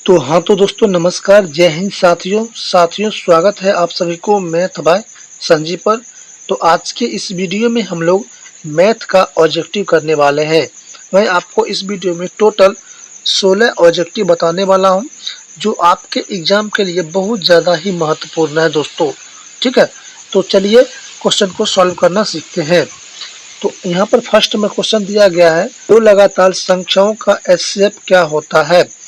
तो हाँ तो दोस्तों नमस्कार, जय हिंद साथियों स्वागत है आप सभी को मैथ बाय संजीव पर। तो आज के इस वीडियो में हम लोग मैथ का ऑब्जेक्टिव करने वाले हैं। मैं आपको इस वीडियो में टोटल 16 ऑब्जेक्टिव बताने वाला हूं, जो आपके एग्जाम के लिए बहुत ज़्यादा ही महत्वपूर्ण है दोस्तों। ठीक है, तो चलिए क्वेश्चन को सॉल्व करना सीखते हैं। तो यहाँ पर फर्स्ट में क्वेश्चन दिया गया है, दो लगातार संख्याओं का एचसीएफ क्या होता है।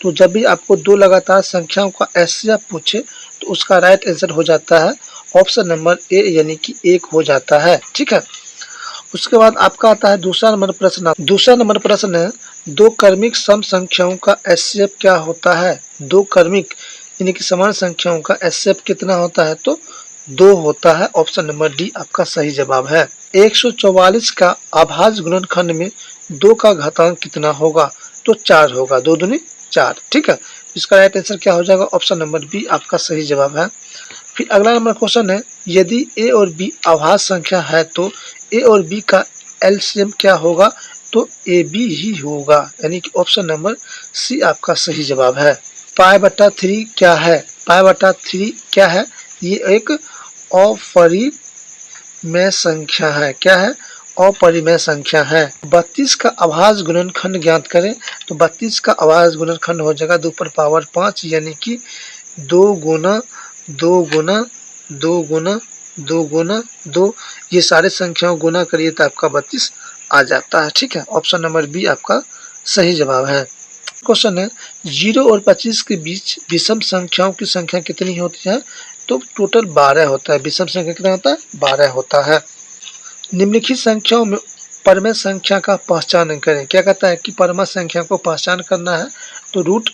तो जब भी आपको दो लगातार संख्याओं का एचसीएफ पूछे तो उसका राइट आंसर हो जाता है ऑप्शन नंबर ए, यानी कि 1 हो जाता है। ठीक है, उसके बाद आपका आता है दूसरा नंबर प्रश्न। दूसरा नंबर प्रश्न है, दो क्रमिक सम संख्याओं का एचसीएफ क्या होता है। दो क्रमिक यानी कि समान संख्याओं का एचसीएफ कितना होता है, तो 2 होता है। ऑप्शन नंबर डी आपका सही जवाब है। 144 का अभाज्य गुणनखंड में 2 का घातांक कितना होगा, तो 4 होगा। 2 दूनी 4। ठीक है, इसका राइट आंसर क्या हो जाएगा, ऑप्शन नंबर बी आपका सही जवाब है। फिर अगला नंबर क्वेश्चन है, यदि ए और बी अभाज्य संख्या है तो ए और बी का एलसीएम क्या होगा, तो ए बी ही होगा, यानी कि ऑप्शन नंबर सी आपका सही जवाब है। पाई/3 क्या है। पाई/3 क्या है, ये एक अपरिमेय संख्या है। क्या है, अपरिमेय संख्या है। 32 का अभाज्य गुणनखंड ज्ञात करें, तो 32 का अभाज्य गुणनखंड हो जाएगा 2 पर पावर 5, यानी कि 2 गुना 2 गुना 2 गुना 2 गुना 2, ये सारे संख्याओं गुना करिए तो आपका 32 आ जाता है। ठीक है, ऑप्शन नंबर बी आपका सही जवाब है। क्वेश्चन है, 0 और 25 के बीच विषम संख्याओं की संख्या कितनी होती है, तो टोटल 12 होता है। विषम संख्या कितना होता है, 12 होता है। निम्नलिखित संख्याओं में परमेय संख्या का पहचान करें। क्या कहता है कि परमेय संख्या को पहचान करना है, तो रूट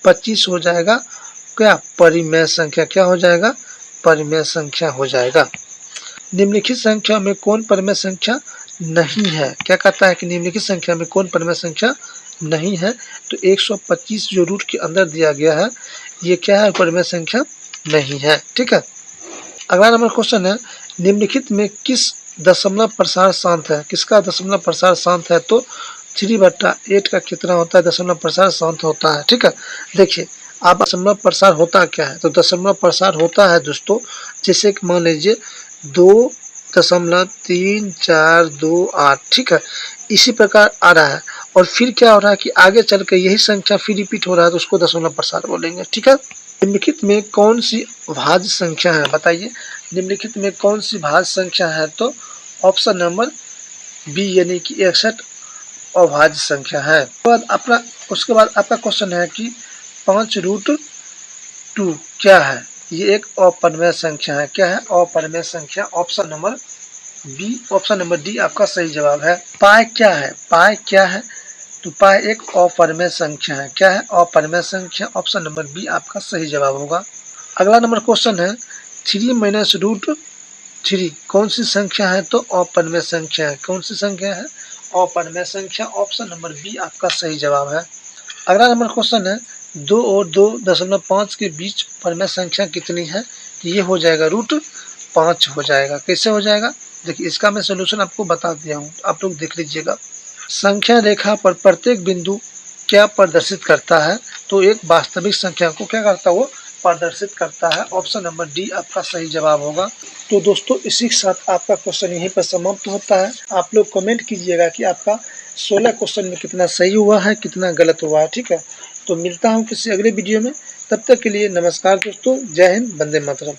25 हो जाएगा। क्या परिमेय संख्या क्या हो जाएगा, परिमेय संख्या हो जाएगा। निम्नलिखित संख्या में कौन परिमेय संख्या नहीं है। क्या कहता है कि निम्नलिखित संख्या में कौन परिमेय संख्या नहीं है, तो 125 जो रूट के अंदर दिया गया है ये क्या है, परिमेय संख्या नहीं है। ठीक है, अगला नंबर क्वेश्चन है, निम्नलिखित में किस दशमलव प्रसार शांत है। किसका दशमलव प्रसार शांत है, तो 3/8 का कितना होता है, दशमलव प्रसार शांत होता है। ठीक है, देखिए आप दशमलव प्रसार होता क्या है, तो दशमलव प्रसार होता है दोस्तों, जैसे कि मान लीजिए 2.3428। ठीक है, इसी प्रकार आ रहा है, और फिर क्या हो रहा है कि आगे चल के यही संख्या फिर रिपीट हो रहा है, तो उसको दशमलव प्रसार बोलेंगे। ठीक है, निम्नलिखित में कौन सी भाज्य संख्या है, बताइए निम्नलिखित में कौन सी भाज्य संख्या है, तो ऑप्शन नंबर बी, यानी कि 61 अभाज्य संख्या है। उसके बाद आपका क्वेश्चन है कि 5√2 क्या है, ये एक अपरिमेय संख्या है। क्या है, अपरिमेय संख्या। Option number B, option number D आपका सही जवाब है। पाई क्या है, पाई क्या है, तो पाई एक अपरिमेय संख्या है। क्या है, अपरिमेय संख्या। ऑप्शन नंबर बी आपका सही जवाब होगा। अगला नंबर क्वेश्चन है, 3 - √3 कौन सी संख्या है, तो अपरिमेय संख्या है। कौन सी संख्या है, अपरिमेय संख्या। ऑप्शन नंबर बी आपका सही जवाब है। अगला नंबर क्वेश्चन है, 2 और 2.5 के बीच परिमेय संख्या कितनी है, ये हो जाएगा √5 हो जाएगा। कैसे हो जाएगा, देखिए इसका मैं सोल्यूशन आपको बता दिया हूँ, आप लोग देख लीजिएगा। संख्या रेखा पर प्रत्येक बिंदु क्या प्रदर्शित करता है, तो एक वास्तविक संख्या को क्या करता है, वो प्रदर्शित करता है। ऑप्शन नंबर डी आपका सही जवाब होगा। तो दोस्तों इसी के साथ आपका क्वेश्चन यहीं पर समाप्त होता है। आप लोग कमेंट कीजिएगा कि आपका 16 क्वेश्चन में कितना सही हुआ है, कितना गलत हुआ है। ठीक है, तो मिलता हूँ किसी अगले वीडियो में, तब तक के लिए नमस्कार दोस्तों, जय हिंद, वंदे मातरम।